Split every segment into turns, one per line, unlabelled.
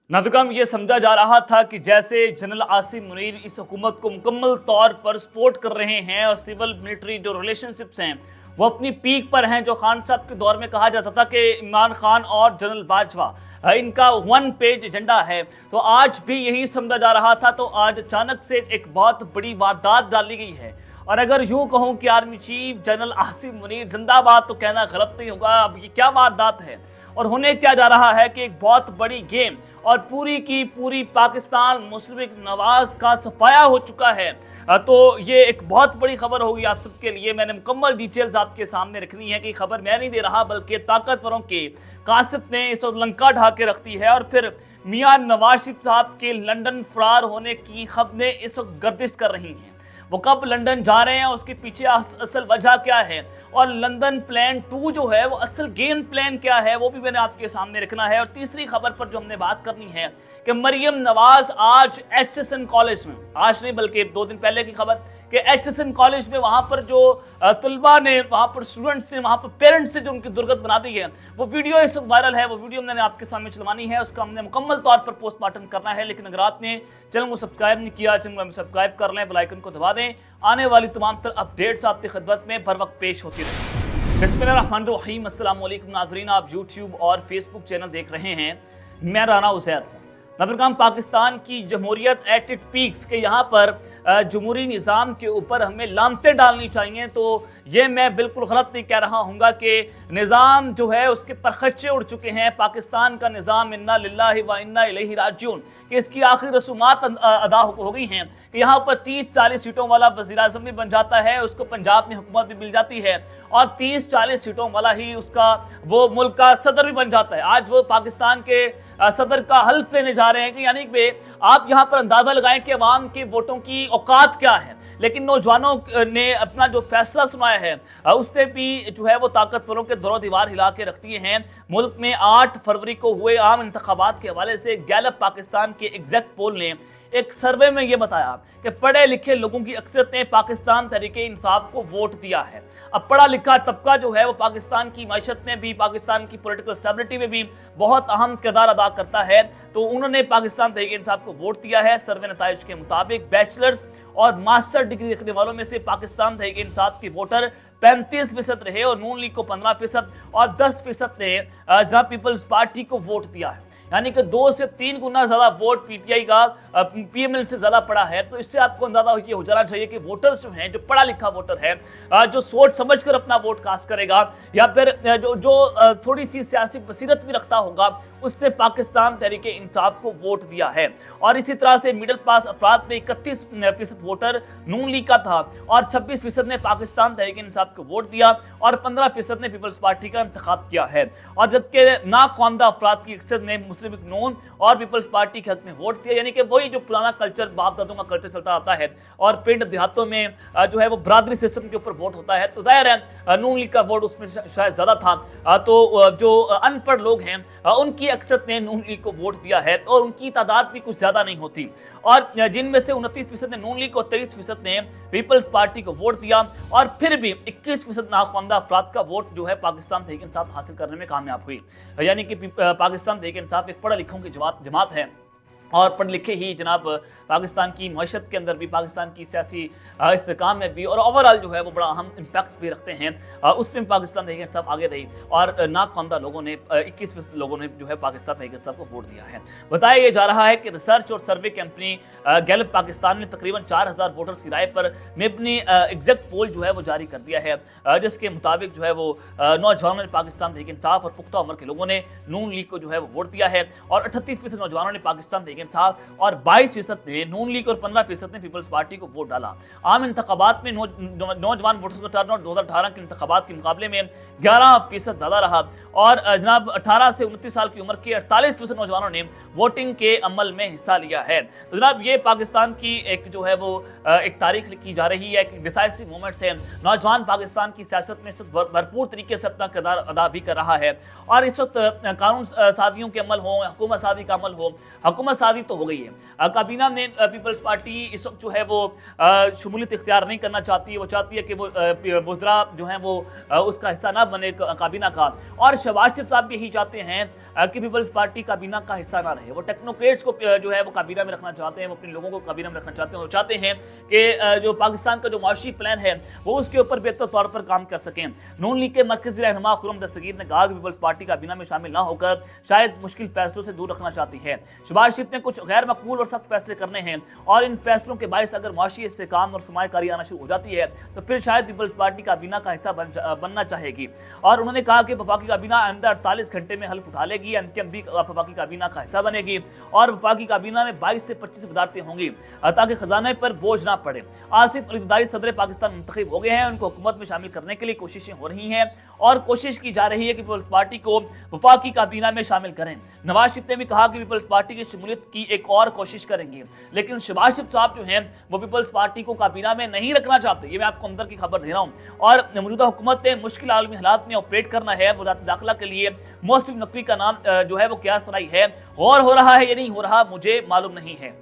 नादुकाम ये समझा जा रहा था कि जैसे जनरल आसिम मुनीर इस हुकूमत को मुकम्मल तौर पर सपोर्ट कर रहे हैं और सिविल मिलिट्री जो रिलेशनशिप्स हैं वो अपनी पीक पर हैं। जो खान साहब के दौर में कहा जाता था कि इमरान खान और जनरल बाजवा इनका वन पेज एजेंडा है, तो आज भी यही समझा जा रहा था। तो आज अचानक से एक बहुत बड़ी वारदात डाली गई है। और अगर यूं कहूं कि army chief general Asim Munir जिंदाबाद तो कहना गलत नहीं होगा। अब ये क्या वारदात है और होने क्या जा रहा है कि एक बहुत बड़ी गेम और पूरी की पूरी पाकिस्तान मुस्लिम लीग नवाज का सफाया हो चुका है। तो ये एक बहुत बड़ी खबर होगी आप सबके लिए। मैंने मुकम्मल डिटेल्स आपके सामने रखनी है कि खबर मैं नहीं दे रहा बल्कि ताकतवरों के कासिफ ने इस वक्त लंका ढा के रखती है। और फिर मियां नवाज शरीफ साहब के लंदन फरार होने की खबरें इस वक्त गर्दिश कर रही हैं। वो कब लंदन जा रहे हैं, उसके पीछे असल वजह क्या है और लंदन प्लान 2 जो है वो असल गेम प्लान क्या है वो भी मैंने आपके सामने रखना है। और तीसरी खबर पर जो हमने बात करनी है कि मरियम नवाज आज HSN कॉलेज में, आज नहीं बल्कि 2 दिन पहले की खबर कि HSN कॉलेज में वहां पर जो तलबा ने, वहां पर स्टूडेंट्स ने, वहां पर पेरेंट्स से जो उनकी दुर्गत बना दी है, वो वीडियो इस वक्त वायरल है। वो वीडियो मैंने आपके सामने चलवानी है, उसका हमने मुकम्मल तौर पर पोस्टमार्टम करना है। लेकिन अगर आपने चैनल को सब्सक्राइब नहीं किया, चैनल को सब्सक्राइब कर लें, बेल आइकन को दबा दें। आने वाली तमाम तर अपडेट्स आपकी खिदमत में बर वक्त पेश होती रहे। बिस्मिल्लाहिर्रहमानिर्रहीम, अस्सलाम वालेकुम नाज़रीन, आप यूट्यूब और फेसबुक चैनल देख रहे हैं। मैं राना उज़ैर हूँ। नाज़रीन, पाकिस्तान की जमहूरियत एट इट पीक्स के यहाँ पर जमहूरी निज़ाम के ऊपर हमें लानतें डालनी चाहिए। तो ये मैं बिल्कुल गलत नहीं कह रहा हूँगा कि निज़ाम जो है उसके परखच्चे उड़ चुके हैं। पाकिस्तान का निज़ाम इन्ना लिल्लाहि व इन्ना इलैहि राजिऊन कि इसकी आखिरी रसूमात अदा हो गई हैं कि यहाँ पर 30-40 सीटों वाला वज़ीर आज़म भी बन जाता है, उसको पंजाब में हुकूमत भी मिल जाती है और 30-40 सीटों वाला ही उसका वो मुल्क का सदर भी बन जाता है। आज वो पाकिस्तान के सदर का हल्फ लेने जा रहे हैं कि यानी कि आप यहाँ पर अंदाजा लगाएं कि अवाम के वोटों की औकात क्या है। लेकिन नौजवानों ने अपना जो फैसला सुनाया है उसने भी जो है वो ताकतवरों के दरों दीवार हिला के रख दिए हैं। मुल्क में 8 फरवरी को हुए आम इंतखाबात के हवाले से गैलप पाकिस्तान के एग्जैक्ट पोल ने एक सर्वे में यह बताया कि पढ़े लिखे लोगों की अक्सरियत ने पाकिस्तान तहरीके इंसाफ को वोट दिया है। अब पढ़ा लिखा तबका जो है वो पाकिस्तान की मैशत में भी, पाकिस्तान की पॉलिटिकल स्टेबिलिटी में भी बहुत अहम किरदार अदा करता है। तो उन्होंने पाकिस्तान तहरीके इंसाफ को वोट दिया है। सर्वे नताइज के मुताबिक बैचलर्स और मास्टर डिग्री रखने वालों में से पाकिस्तान तहरीके इंसाफ के वोटर 35% रहे और नून लीग को 15% और 10% ने जनाब पीपल्स पार्टी को वोट दिया है। यानी कि 2 से 3 गुना ज्यादा वोट पीटीआई का PML से ज्यादा पड़ा है। तो इससे आपको अंदाजा ये हो जाना चाहिए कि वोटर्स जो हैं, जो पढ़ा लिखा वोटर है, जो सोच समझ कर अपना वोट कास्ट करेगा या फिर जो थोड़ी सी सियासी बसीरत भी रखता होगा, उसने पाकिस्तान तहरीके इंसाफ को वोट दिया है। और इसी तरह से मिडिल पास अफराद में 31% वोटर नून लीग का था और 26% ने पाकिस्तान तहरीके इंसाफ को वोट दिया और 15% ने पीपल्स पार्टी का इंतखाब किया है। और जबकि नाख्वानदा अफराद की अक्सर ने मुस्लिम लीग नून और पीपल्स पार्टी के हक में वोट दिया। यानी कि वही जो पुराना कल्चर, बाप दादों का कल्चर चलता आता है और पिंड देहातों में जो है वो बरादरी सिस्टम के ऊपर वोट होता है, तो जाहिर है नून लीग का वोट उसमें शायद ज्यादा था। तो जो अनपढ़ लोग हैं उनकी अक्सर ने नून लीग को वोट दिया है और उनकी तादाद भी कुछ ज्यादा नहीं होती। और जिनमें से 29% ने नून लीग को, 23% ने पीपल्स पार्टी को वोट दिया और फिर भी 21% नाख्वानदा अफराद का वोट जो है पाकिस्तान तहरीक इंसाफ हासिल करने में कामयाब हुई। यानी कि पाकिस्तान तहरीक इंसाफ एक पढ़े लिखों की जमात है और पढ़ लिखे ही जनाब पाकिस्तान की मैशत के अंदर भी, पाकिस्तान की सियासी इस्तेकाम में भी और ओवरऑल जो है वो बड़ा अहम इम्पैक्ट भी रखते हैं। उसमें पाकिस्तान तहरीक इंसाफ आगे रही और नाख्वानदा लोगों ने 21% लोगों ने जो है पाकिस्तान तहरीक इंसाफ को वोट दिया है। बताया यह जा रहा है कि रिसर्च और सर्वे कंपनी गैलप पाकिस्तान ने तकरीबन 4000 वोटर्स की राय पर अपनी एग्जैक्ट पोल जो है वो जारी कर दिया है, जिसके मुताबिक जो है वो नौजवानों ने पाकिस्तान तहरीक इंसाफ और पुख्ता उम्र के लोगों ने नून लीग को जो है वो वोट दिया है। और 38% नौजवानों ने पाकिस्तान तहरीक इंसाफ और 22% ने नून लीग और 15% ने पीपल्स पार्टी को वोट डाला। आम इंतखाबात में नौजवान वोटर्स का टर्नआउट 2018 के इंतखाबात के मुकाबले में 11% ज्यादा रहा और जनाब 18 से 29 साल की उम्र के 48% नौजवानों ने वोटिंग के अमल में हिस्सा लिया है। तो जनाब ये पाकिस्तान की एक जो है वो एक तारीख लिखी जा रही है, एक डिसाइसिव मोमेंट्स है। नौजवान पाकिस्तान की सियासत में इस वक्त भरपूर तरीके से अपना किरदार अदा भी कर रहा है और इस वक्त कानून साजियों के अमल हो, हुकूमत साजी का अमल हो, हुकूमत साजी तो हो गई है। काबीना में पीपल्स पार्टी इस वक्त जो है वो शमूलियत इख्तियार नहीं करना चाहती है। वो चाहती है कि वो बुज़रा जो है वो उसका हिस्सा ना बने काबीना का, और शहबाज शरीफ साहब भी यही चाहते हैं कि पीपल्स पार्टी काबीना का हिस्सा ना रहे। वो टेक्नोक्रेट्स को जो है वो काबीना में रखना चाहते हैं, वो अपने लोगों को काबीना में रखना चाहते हैं। वो चाहते हैं कि जो पाकिस्तान का जो माशी प्लान है वो उसके ऊपर बेहतर तौर पर काम कर सकें। नून लीग के मरकजी रहनुमा खुर्रम दस्तगीर ने कहा कि पीपल्स पार्टी काबीना में शामिल ना होकर शायद मुश्किल फैसलों से दूर रखना चाहती है। शहबाज शरीफ ने कुछ गैर मकबूल और सख्त फैसले करने हैं, और इन फैसलों के बायस अगर माशी इस्तेहकाम और सरमायाकारी आना शुरू हो जाती है तो फिर शायद पीपल्स पार्टी काबीना का हिस्सा बनना चाहेगी। और उन्होंने कहा कि वफाकी काबीना आइंदा 48 घंटे में हल्फ उठा लेगी, एमकेएम भी वफाकी काबीना का हिस्सा बनेगी, और वफाकी काबीना में 22 से 25 वजारतें होंगी ताकि खजाने पर बोझ ना पड़े। आसिफ अली ज़रदारी सदर पाकिस्तान मुंतखब हो गए हैं, उनको हुकूमत में शामिल करने के लिए कोशिशें हो रही हैं, और कोशिश की जा रही है कि पीपल्स पार्टी को वफाकी काबीना में शामिल करें। नवाज शरीफ ने भी कहा कि पीपल्स पार्टी की शमूलियत की एक और कोशिश करेंगे, लेकिन शहबाज शरीफ साहब जो हैं वो पीपल्स पार्टी को काबीना में नहीं रखना चाहते। ये मैं आपको अंदर की खबर दे रहा हूँ। और मौजूदा हुकूमत ने मुश्किल आलमी हालात में ऑपरेट करना है। वज़ारत दाखिला के लिए मोहसिन नकवी का नाम जो है वो क्या सराई है, गौर हो रहा है या नहीं हो रहा मुझे मालूम नहीं है।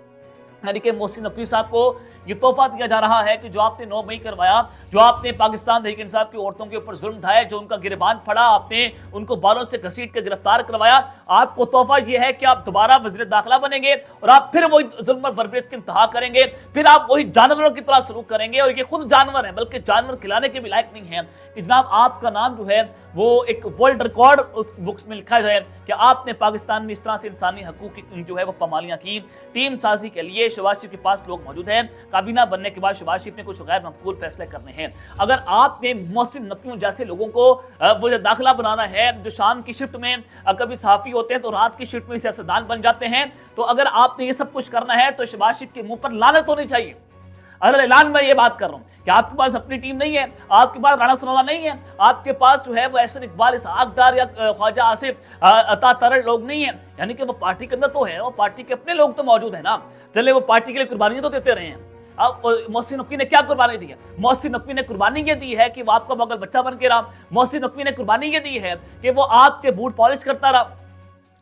यानी कि मोहसिन नकवी साहब को ये तोहफा दिया जा रहा है कि जो आपने 9 मई करवाया, जो आपने पाकिस्तान तहरीक इंसाफ की औरतों के ऊपर जुल्म ढाया, जो उनका गिरबान फड़ा, आपने उनको बालों से घसीट कर गिरफ्तार करवाया, आपको तोहफा ये है कि आप दोबारा वज़ीर दाखिला बनेंगे और आप फिर वही जुल्म और बर्बरियत की इंतहा करेंगे, फिर आप वही जानवरों की तरह सलूक करेंगे। और ये खुद जानवर हैं, बल्कि जानवर खिलाने के भी लायक नहीं है कि जनाब आपका नाम जो है वो एक वर्ल्ड रिकॉर्ड उस बुक्स में लिखा जाए कि आपने पाकिस्तान में इस तरह से इंसानी हकूक की जो है वो पामालियां की। टीम साजी के लिए शहबाज शरीफ के पास लोग मौजूद हैं। काबीना बनने के बाद शहबाज शरीफ ने कुछ गैर मकबूल फैसले करने हैं। अगर आपने मोहसिन नकवी जैसे लोगों को वो दाखिला बनाना है, जो शाम की शिफ्ट में कभी सहाफी होते हैं तो रात की शिफ्ट में सियासतदान बन जाते हैं, तो अगर आपने ये सब कुछ करना है तो शहबाज शरीफ के मुंह पर लानत होनी चाहिए। अगर ऐलान में ये बात कर रहा हूं कि आपके पास अपनी टीम नहीं है, आपके पास राणा सनाउल्लाह नहीं है, आपके पास जो है वो एहसन इकबाल इसहाक डार या ख्वाजा आसिफ अता तरड़ लोग नहीं है, यानी कि वो पार्टी के अंदर तो है, वो पार्टी के अपने लोग तो मौजूद है ना। चले वो पार्टी के लिए कुर्बानियां तो देते रहे हैं। अब मोहसिन नकवी ने क्या कुर्बानी दी है? मोहसिन नकवी ने कुर्बानी ये दी है कि वो आपका बगल बच्चा बन के रहा। मोहसिन नकवी ने कुर्बानी ये दी है कि वो आपके बूट पॉलिश करता रहा,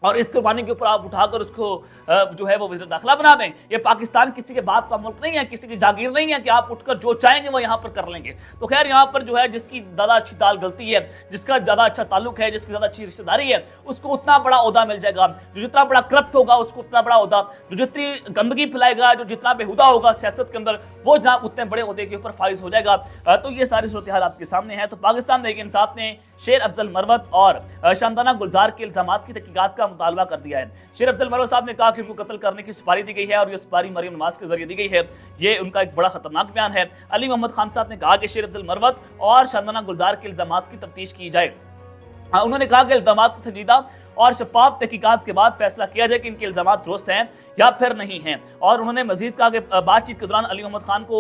और इस कुर्बानी के ऊपर आप उठाकर उसको जो है वो वज़ीर दाखिला बना दें। ये पाकिस्तान किसी के बाप का मुल्क नहीं है, किसी की जागीर नहीं है कि आप उठकर जो चाहेंगे वो यहाँ पर कर लेंगे। तो खैर यहाँ पर जो है जिसकी ज़्यादा अच्छी दाल गलती है, जिसका ज़्यादा अच्छा ताल्लुक है, जिसकी ज़्यादा अच्छी रिश्तेदारी है, उसको उतना बड़ा ओहदा मिल जाएगा। जो जितना बड़ा करप्ट होगा उसको उतना बड़ा ओहदा, जो जितनी गंदगी फैलाएगा, जो जितना बेहुदा होगा सियासत के अंदर, वो जहाँ उतने बड़े ओहदे के ऊपर फाइज हो जाएगा। तो ये सारी सूरत हाल आपके सामने है। तो पाकिस्तान तहरीक इंसाफ ने शेर अफजल मरवत और शानदाना गुलजार के इल्जामात की तहकीकात का मुतालबा कर दिया है। शेर अफजल मरवत साहब ने कहा कि उनको कत्ल करने की सुपारी दी गई है, और ये सुपारी मरियम नवाज के जरिए दी गई है। ये उनका एक बड़ा खतरनाक बयान है। अली मोहम्मद खान साहब ने कहा कि शेर अफजल मरवत और शानदाना गुलजार के इल्जामात की तफ्तीश की जाए। उन्होंने कहा कि इल्जामात की संजीदा और शफाफ तहकीकात के बाद फैसला किया जाए कि इनके इल्जामात दुरुस्त हैं या फिर नहीं हैं। और उन्होंने मजीद कहा कि बातचीत के दौरान अली मोहम्मद खान को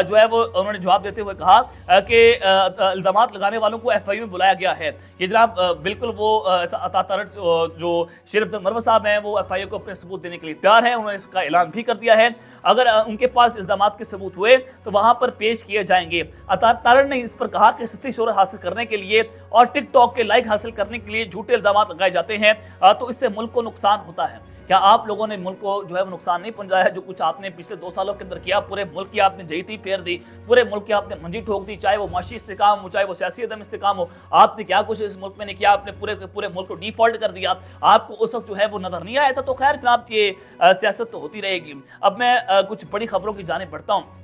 जो है वो उन्होंने जवाब देते हुए कहा कि इल्जामात लगाने वालों को एफआईयू में बुलाया गया है। ये जनाब बिल्कुल वो अता तरड़ जो शेर अफजल मरवत साहब हैं वो एफआईयू को अपने सबूत देने के लिए तैयार है। उन्होंने इसका ऐलान भी कर दिया है। अगर उनके पास इल्जामात के सबूत हुए तो वहां पर पेश किए जाएंगे। अता तरड़ ने इस पर कहा कि सती शोहरत हासिल करने के लिए और टिकटॉक के लाइक हासिल करने के लिए झूठे इल्जामात लगाए जाते हैं तो इससे मुल्क को नुकसान होता है। क्या आप लोगों ने मुल्क को जो है वो नुकसान नहीं पहुंचाया है? जो कुछ आपने पिछले 2 सालों के अंदर किया, पूरे मुल्क की आपने जहीती फेर दी, पूरे मुल्क की आपने मंजी ठोक दी, चाहे वो माशी इस्तेकाम हो, चाहे वो सियासी अदम इस्तेकाम हो। आपने क्या कुछ इस मुल्क में नहीं किया? आपने पूरे मुल्क को डिफॉल्ट कर दिया। आपको उस वक्त जो है वो नजर नहीं आया था। तो खैर जनाब ये सियासत तो होती रहेगी। अब मैं कुछ बड़ी खबरों की जानिब बढ़ता हूँ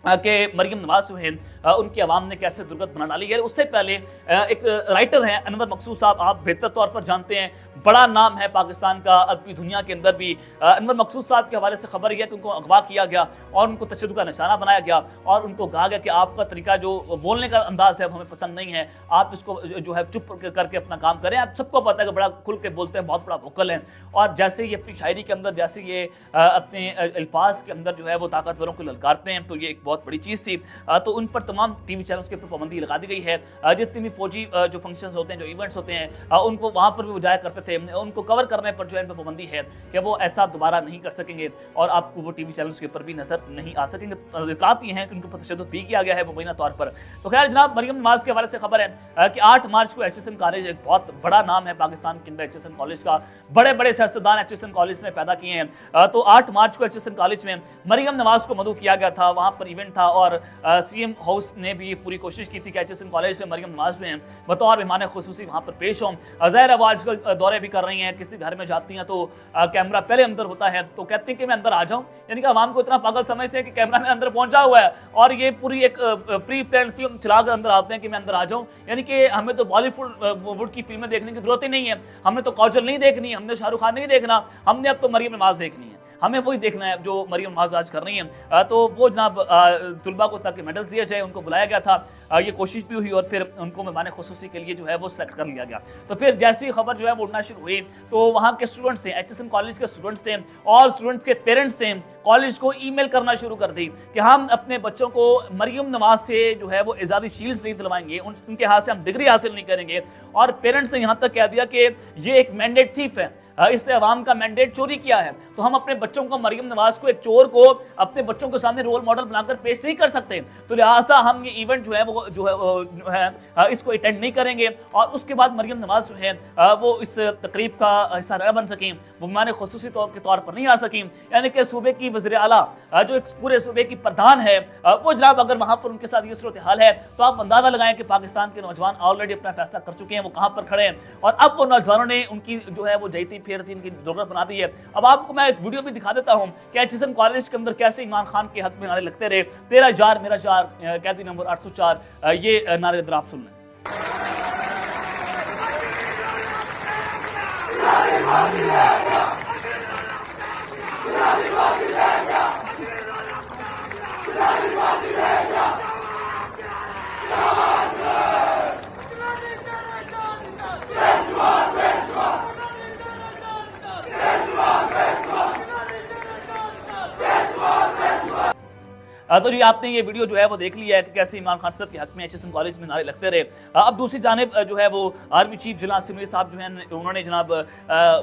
कि मरियम नवाज जो है उनकी आवाम ने कैसे दुर्गत बना डाली है। उससे पहले एक राइटर हैं अनवर मकसूद साहब, आप बेहतर तौर पर जानते हैं, बड़ा नाम है पाकिस्तान का अदबी दुनिया के अंदर भी। अनवर मकसूद साहब के हवाले से खबर यह है कि उनको अगवा किया गया और उनको तशद्दुद का निशाना बनाया गया, और उनको कहा गया कि आपका तरीका जो बोलने का अंदाज है हमें पसंद नहीं है, आप इसको जो है चुप करके अपना काम करें। आप सबको पता है कि बड़ा खुल के बोलते हैं, बहुत बड़ा वोकल हैं, और जैसे ये अपनी शायरी के अंदर, जैसे ये अपने अल्फाज के अंदर जो है वो ताकतवरों को ललकारते हैं, तो ये एक बहुत बड़ी चीज़ थी। तो उन पर तमाम टीवी चैनल्स के ऊपर पाबंदी लगा दी गई है। जितनी भी फौजी जो फंक्शंस होते हैं, जो इवेंट्स होते हैं, उनको वहां पर भी वो जाया करते थे, उनको कवर करने पर जो है इन पर पाबंदी है कि वो ऐसा दोबारा नहीं कर सकेंगे और आपको वो टीवी चैनल्स के ऊपर भी नजर नहीं आ सकेंगे। इतलात ये हैं कि उनके ऊपर तशद्दुद भी किया गया है मुबैना तौर पर। तो खैर जनाब, मरियम नवाज के हवाले से खबर है कि 8 मार्च को एचएसएन कॉलेज, एक बहुत बड़ा नाम है पाकिस्तान के अंदर एचएसएन कॉलेज का, बड़े बड़े सियासतदान एचएसएन कॉलेज ने पैदा किए हैं। तो 8 मार्च को एचएसएन कॉलेज में मरियम नवाज को मदऊ किया गया था, वहां पर इवेंट था और सीएम हाउस ने भी पूरी कोशिश की थी कि एचएसएन कॉलेज से मरियम नवाज जो हैं बतौर मेहमान खुसूसी वहां पर पेश हों। ज़ाहिर है वो आजकल दौरे भी कर रही हैं, किसी घर में जाती हैं तो कैमरा पहले अंदर होता है, तो कहते हैं कि मैं अंदर आ जाऊं, यानी कि आवाम को इतना पागल समझते हैं कि कैमरा में अंदर पहुंचा हुआ है और ये पूरी एक प्री प्लान फिल्म चलाकर अंदर आते हैं कि मैं अंदर आ जाऊं। यानी कि हमें तो बॉलीवुड की फिल्में देखने की जरूरत ही नहीं है, हमने तो काजोल नहीं देखनी, हमने शाहरुख खान नहीं देखना, हमने अब तो मरियम नवाज देखनी है, हमें वही देखना है जो मरियम नवाज आज कर रही हैं। तो वो जनाब तुलबा को ताकि मेडल दिया जाए, उनको बुलाया गया था, ये कोशिश भी हुई और फिर उनको मेहमान खुसूसी के लिए जो है वो सेलेक्ट कर लिया गया। तो फिर जैसी खबर जो है वो उड़ना शुरू हुई तो वहाँ के स्टूडेंट्स से, एचएसएन कॉलेज के स्टूडेंट्स से और स्टूडेंट्स के पेरेंट्स से कॉलेज को ईमेल करना शुरू कर दी कि हम अपने बच्चों को मरियम नवाज से जो है वो एजादी शील्ड्स नहीं दिलवाएंगे, उनके हाथ से हम डिग्री हासिल नहीं करेंगे। और पेरेंट्स ने यहाँ तक कह दिया कि ये एक मैंडेट थीफ है, इससे अवाम का मैंडेट चोरी किया है, तो हम अपने बच्चों को, मरियम नवाज को, एक चोर को अपने बच्चों के सामने रोल मॉडल बनाकर पेश नहीं कर सकते, तो लिहाजा हम ये इवेंट जो है इसको अटेंड नहीं करेंगे। और उसके बाद मरियम नवाज जो है वो इस तकरीब का हिस्सा न बन सकें, वो मेहमान खुसूसी के तौर पर नहीं आ सकें। यानी कि सूबे की वज़ीर आला जो एक पूरे सूबे की प्रधान है वो जनाब अगर वहाँ पर उनके साथ ये सूरत हाल है तो आप अंदाजा लगाएं कि पाकिस्तान के नौजवान ऑलरेडी अपना फैसला कर चुके हैं, वो कहाँ पर खड़े हैं और अब वो नौजवानों ने उनकी जो है वो जयती फेर थी, इनकी दोगलत बना दी है। अब आपको मैं एक वीडियो भी दिखा देता हूँ कि एचएसएन कॉलेज के अंदर कैसे इमरान खान के हक में नारे लगते रहे, तेरा जार मेरा जार, कैदी नंबर 804, ये नारे इधर आप सुन लें। तो जी आपने ये वीडियो जो है वो देख लिया है कि कैसे इमरान खान साहब के हक में एचएसएन कॉलेज में नारे लगते रहे। अब दूसरी जानिब जो है वो army chief general Asim Munir साहब जो हैं उन्होंने जनाब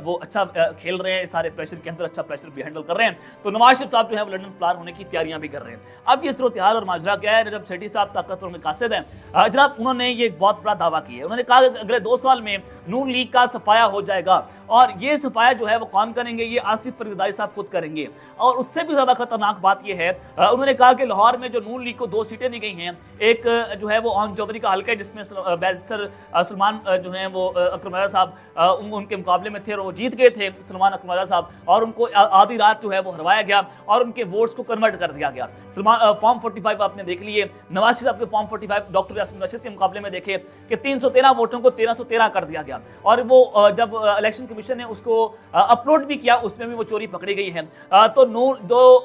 वो अच्छा खेल रहे हैं, सारे प्रेशर के अंदर अच्छा प्रेशर भी हैंडल कर रहे हैं। तो नवाज शरीफ साहब जो है वो लंदन प्लान होने की तैयारियां भी कर रहे हैं। अब ये सूरत हाल और माजरा क्या है, जब सेठी साहब ताकतवर में कासिद हैं जनाब, उन्होंने ये एक बहुत बड़ा दावा किया है। उन्होंने कहा कि अगले 2 साल में नून लीग का सफाया हो जाएगा और ये सफाया जो है वो कौन करेंगे, ये आसिफ फरीदाई साहब खुद करेंगे। और उससे भी ज्यादा खतरनाक बात यह है, उन्होंने कहा कि लाहौर में जो नून लीग को 2 सीटें दी गई हैं, एक जो है वो ऑन चौधरी का हल्का है जिसमें बैरिस्टर सलमान जो हैं वो अकरम साहब उनके मुकाबले में थे और वो जीत गए थे, सलमान अकरम साहब, और उनको आधी रात जो है वो हरवाया गया और उनके वोट्स को कन्वर्ट कर दिया गया। सलमान फॉर्म 45 आपने देख लिए, नवाज शरीफ साहब के फॉर्म 45 डॉक्टर यासीन रशीद के मुकाबले में देखे कि 313 वोटों को 1313 कर दिया गया और वो जब इलेक्शन कमीशन ने उसको अपलोड भी किया उसमें भी वो चोरी पकड़ी गई है। तो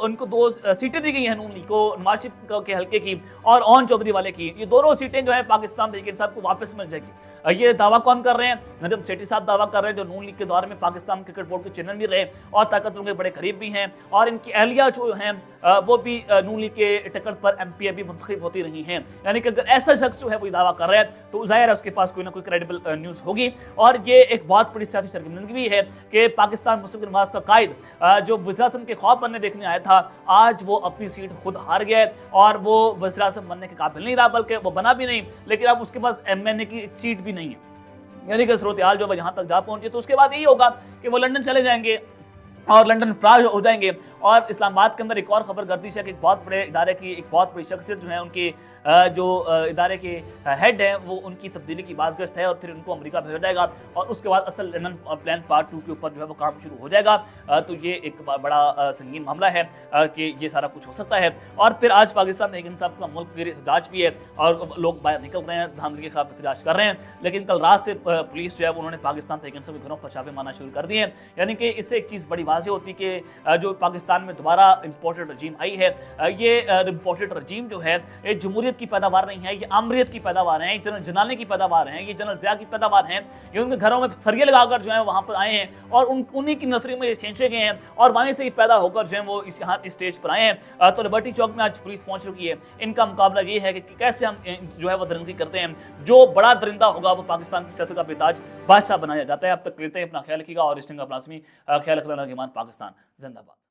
उनको 2 सीटें दी गई हैं नून लीग को, नवाज शरीफ के हल्के की और ऑन चौधरी वाले की, ये दोनों सीटें जो है पाकिस्तान तहरीक इंसाफ को वापस मिल जाएगी। ये दावा कौन कर रहे हैं, नजम सेठी साहब दावा कर रहे हैं जो नून लीग के दौर में पाकिस्तान क्रिकेट बोर्ड के चेयरमैन भी रहे और ताकतवरों के बड़े करीब भी हैं और इनकी अहलिया जो हैं वो भी नून लीग के टिकट पर एमपी भी मुंतखब होती रही हैं। यानी कि अगर ऐसा शख्स जो है वो दावा कर रहा है तो जाहिर है उसके पास कोई ना कोई क्रेडिबल न्यूज़ होगी। और ये एक बहुत बड़ी सियासी सरगर्मी भी है कि पाकिस्तान मुस्लिम नवाज का कायद जो वज़ीर-ए-आज़म के ख्वाब बनने देखने आया था, आज वो अपनी सीट खुद हार गया है और वो वज़ीर-ए-आज़म बनने के काबिल नहीं रहा, बल्कि वो बना भी नहीं, लेकिन अब उसके पास एमएनए की सीट भी नहीं है। यानी कि सूरत हाल जो यहाँ तक जा पहुंचे तो उसके बाद यही होगा कि वो लंदन चले जाएंगे और लंदन फरार हो जाएंगे। और इस्लामाबाद के अंदर एक और खबर गर्दिश है कि एक बहुत बड़े इदारे की एक बहुत बड़ी शख्सियत जो है उनकी जो इदारे के हेड हैं वो उनकी तब्दीली की बाज़गश्त है और फिर उनको अमेरिका भेजा जाएगा और उसके बाद असल लंदन प्लान पार्ट 2 के ऊपर जो है वो काम शुरू हो जाएगा। तो ये एक बड़ा संगीन मामला है कि ये सारा कुछ हो सकता है। और फिर आज पाकिस्तान में एक साहब का मुल्क गिर एहतजाज भी है और लोग बाहर निकल रहे हैं, धांधली के खिलाफ एहतजाज कर रहे हैं, लेकिन कल रात से पुलिस जो है उन्होंने पाकिस्तान तहरीक इंसाफ के घरों पर छापे मारना शुरू कर दिए हैं। यानी कि इससे एक चीज़ बड़ी वाज़ेह होती है कि जो पाकिस्तान पाकिस्तान में दोबारा इंपोर्टेड रजीम आई है। ये इंपोर्टेड रजीम जो है ये जमहूरियत की पैदावार नहीं है, ये आमरीत की पैदावार है, जनरल जनाने की पैदावार है, ये जनरल ज़िया की पैदावार है। ये उनके घरों में थरिये लगाकर जो है वहाँ पर आए हैं और उन्हीं की नर्सरी में ये सेंचे गए हैं और वहीं से ही पैदा होकर जो है वो यहाँ इस स्टेज पर आए हैं। तो लिबर्टी चौक में आज पुलिस पहुंच चुकी है। इनका मुकाबला ये है कि कैसे हम जो है वो दरिंदगी करते हैं। जो बड़ा दरिंदा होगा वो पाकिस्तान की सतह का बेताज बादशाह बनाया जाता है। अब तक लेते हैं, अपना ख्याल रखिएगा और इस का लाजमी ख्याल रखना। पाकिस्तान जिंदाबाद।